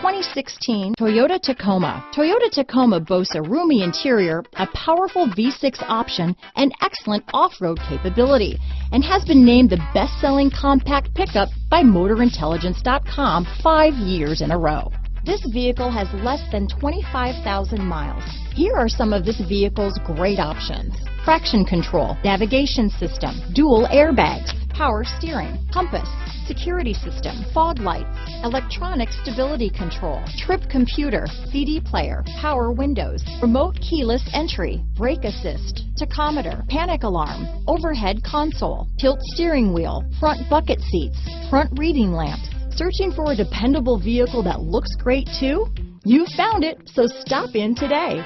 2016 Toyota Tacoma. Toyota Tacoma boasts a roomy interior, a powerful V6 option, and excellent off-road capability, and has been named the best-selling compact pickup by MotorIntelligence.com 5 years in a row. This vehicle has less than 25,000 miles. Here are some of this vehicle's great options: traction control, navigation system, dual airbags, power steering, compass, security system, fog lights, electronic stability control, trip computer, CD player, power windows, remote keyless entry, brake assist, tachometer, panic alarm, overhead console, tilt steering wheel, front bucket seats, front reading lamps. Searching for a dependable vehicle that looks great too? You found it, so stop in today.